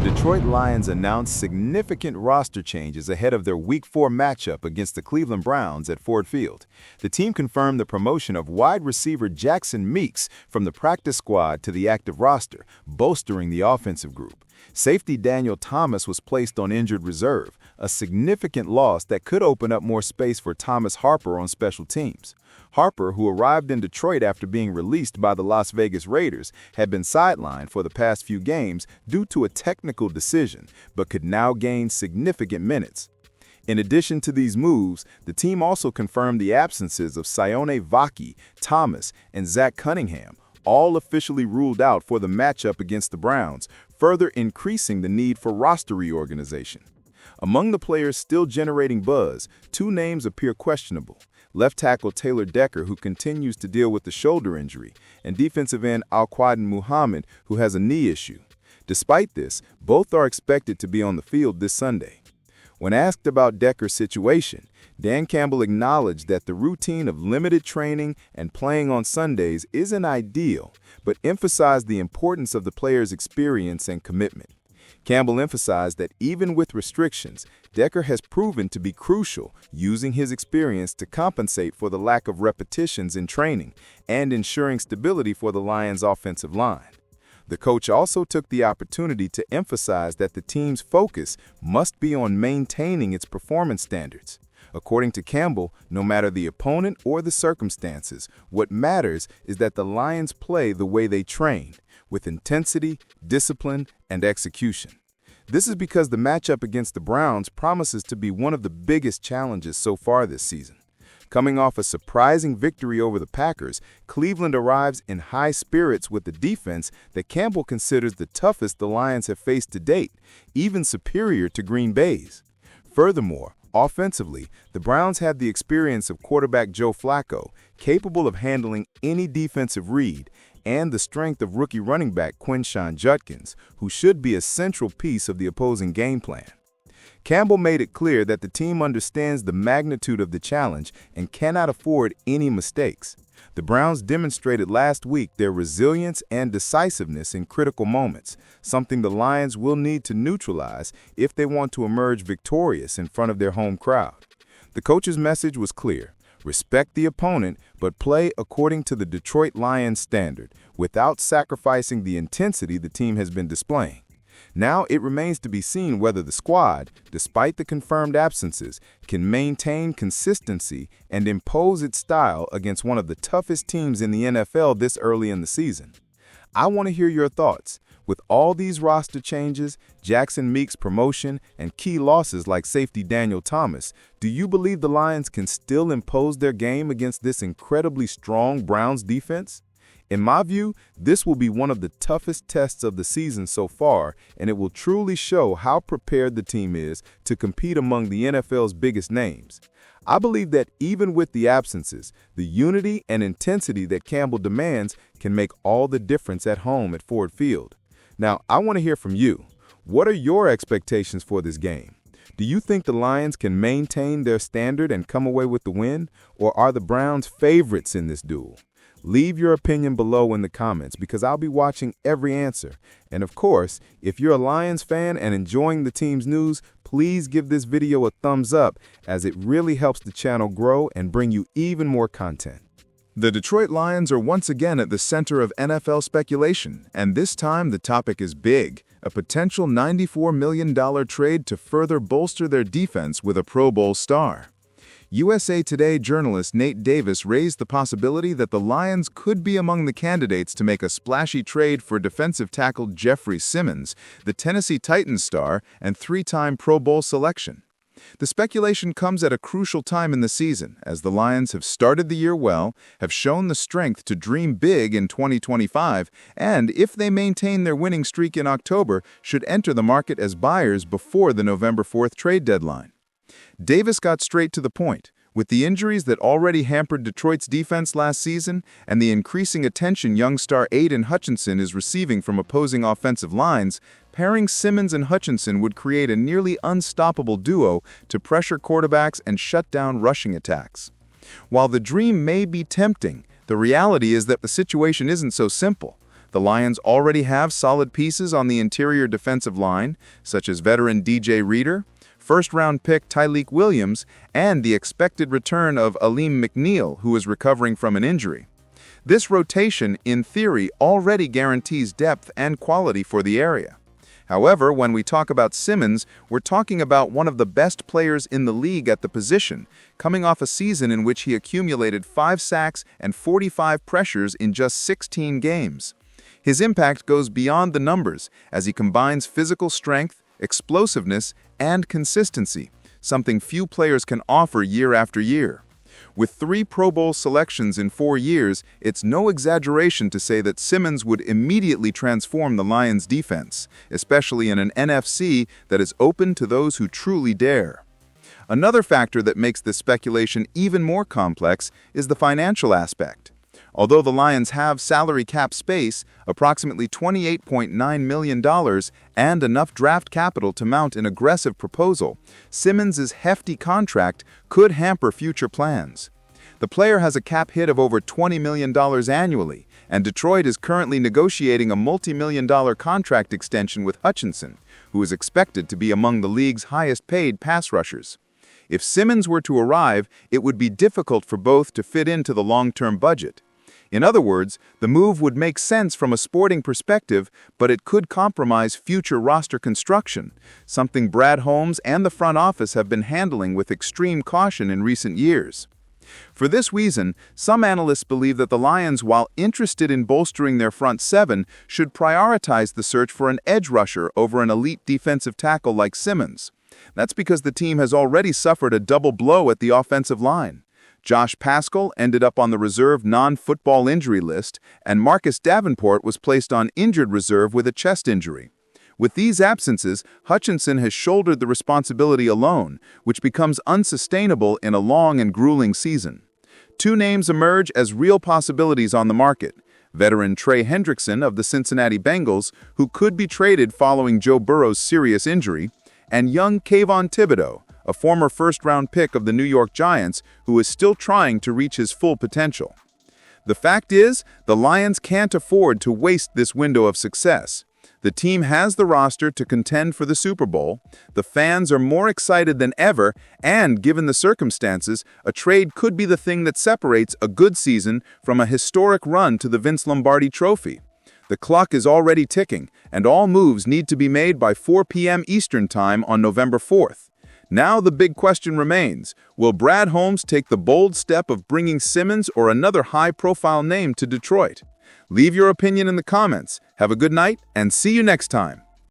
Detroit Lions announced significant roster changes ahead of their Week 4 matchup against the Cleveland Browns at Ford Field. The team confirmed the promotion of wide receiver Jackson Meeks from the practice squad to the active roster, bolstering the offensive group. Safety Daniel Thomas was placed on injured reserve, a significant loss that could open up more space for Thomas Harper on special teams. Harper, who arrived in Detroit after being released by the Las Vegas Raiders, had been sidelined for the past few games due to a technical decision, but could now gain significant minutes. In addition to these moves, the team also confirmed the absences of Sione Vaki, Thomas, and Zach Cunningham, all officially ruled out for the matchup against the Browns, further increasing the need for roster reorganization. Among the players still generating buzz, two names appear questionable: left tackle Taylor Decker, who continues to deal with the shoulder injury, and defensive end Al-Quadin Muhammad, who has a knee issue. Despite this, both are expected to be on the field this Sunday. When asked about Decker's situation, Dan Campbell acknowledged that the routine of limited training and playing on Sundays isn't ideal, but emphasized the importance of the player's experience and commitment. Campbell emphasized that even with restrictions, Decker has proven to be crucial, using his experience to compensate for the lack of repetitions in training and ensuring stability for the Lions' offensive line. The coach also took the opportunity to emphasize that the team's focus must be on maintaining its performance standards. According to Campbell, no matter the opponent or the circumstances, what matters is that the Lions play the way they trained, with intensity, discipline, and execution. This is because the matchup against the Browns promises to be one of the biggest challenges so far this season. Coming off a surprising victory over the Packers, Cleveland arrives in high spirits with a defense that Campbell considers the toughest the Lions have faced to date, even superior to Green Bay's. Furthermore, offensively, the Browns have the experience of quarterback Joe Flacco, capable of handling any defensive read, and the strength of rookie running back Quinshon Judkins, who should be a central piece of the opposing game plan. Campbell made it clear that the team understands the magnitude of the challenge and cannot afford any mistakes. The Browns demonstrated last week their resilience and decisiveness in critical moments, something the Lions will need to neutralize if they want to emerge victorious in front of their home crowd. The coach's message was clear: respect the opponent, but play according to the Detroit Lions standard, without sacrificing the intensity the team has been displaying. Now it remains to be seen whether the squad, despite the confirmed absences, can maintain consistency and impose its style against one of the toughest teams in the NFL this early in the season. I want to hear your thoughts. With all these roster changes, Jackson Meeks' promotion, and key losses like safety Daniel Thomas, do you believe the Lions can still impose their game against this incredibly strong Browns defense? In my view, this will be one of the toughest tests of the season so far, and it will truly show how prepared the team is to compete among the NFL's biggest names. I believe that even with the absences, the unity and intensity that Campbell demands can make all the difference at home at Ford Field. Now, I want to hear from you. What are your expectations for this game? Do you think the Lions can maintain their standard and come away with the win, or are the Browns favorites in this duel? Leave your opinion below in the comments, because I'll be watching every answer. And of course, if you're a Lions fan and enjoying the team's news, please give this video a thumbs up, as it really helps the channel grow and bring you even more content. The Detroit Lions are once again at the center of NFL speculation, and this time the topic is big: a potential $94 million trade to further bolster their defense with a Pro Bowl star. USA Today journalist Nate Davis raised the possibility that the Lions could be among the candidates to make a splashy trade for defensive tackle Jeffrey Simmons, the Tennessee Titans star and three-time Pro Bowl selection. The speculation comes at a crucial time in the season, as the Lions have started the year well, have shown the strength to dream big in 2025, and if they maintain their winning streak in October, should enter the market as buyers before the November 4th trade deadline. Davis got straight to the point. With the injuries that already hampered Detroit's defense last season and the increasing attention young star Aiden Hutchinson is receiving from opposing offensive lines, pairing Simmons and Hutchinson would create a nearly unstoppable duo to pressure quarterbacks and shut down rushing attacks. While the dream may be tempting, the reality is that the situation isn't so simple. The Lions already have solid pieces on the interior defensive line, such as veteran DJ Reader, first-round pick Tyleik Williams, and the expected return of Alim McNeill, who is recovering from an injury. This rotation, in theory, already guarantees depth and quality for the area. However, when we talk about Simmons, we're talking about one of the best players in the league at the position, coming off a season in which he accumulated 5 sacks and 45 pressures in just 16 games. His impact goes beyond the numbers as he combines physical strength, explosiveness, and consistency, something few players can offer year after year. With 3 Pro Bowl selections in 4 years, it's no exaggeration to say that Simmons would immediately transform the Lions' defense, especially in an NFC that is open to those who truly dare. Another factor that makes this speculation even more complex is the financial aspect. Although the Lions have salary cap space, approximately $28.9 million, and enough draft capital to mount an aggressive proposal, Simmons' hefty contract could hamper future plans. The player has a cap hit of over $20 million annually, and Detroit is currently negotiating a multi-million-dollar contract extension with Hutchinson, who is expected to be among the league's highest-paid pass rushers. If Simmons were to arrive, it would be difficult for both to fit into the long-term budget. In other words, the move would make sense from a sporting perspective, but it could compromise future roster construction, something Brad Holmes and the front office have been handling with extreme caution in recent years. For this reason, some analysts believe that the Lions, while interested in bolstering their front seven, should prioritize the search for an edge rusher over an elite defensive tackle like Simmons. That's because the team has already suffered a double blow at the offensive line. Josh Paschal ended up on the reserve non-football injury list, and Marcus Davenport was placed on injured reserve with a chest injury. With these absences, Hutchinson has shouldered the responsibility alone, which becomes unsustainable in a long and grueling season. 2 names emerge as real possibilities on the market: veteran Trey Hendrickson of the Cincinnati Bengals, who could be traded following Joe Burrow's serious injury, and young Kayvon Thibodeaux, a former first-round pick of the New York Giants who is still trying to reach his full potential. The fact is, the Lions can't afford to waste this window of success. The team has the roster to contend for the Super Bowl, the fans are more excited than ever, and given the circumstances, a trade could be the thing that separates a good season from a historic run to the Vince Lombardi Trophy. The clock is already ticking, and all moves need to be made by 4 p.m. Eastern Time on November 4th. Now the big question remains: will Brad Holmes take the bold step of bringing Simmons or another high-profile name to Detroit? Leave your opinion in the comments. Have a good night, and see you next time.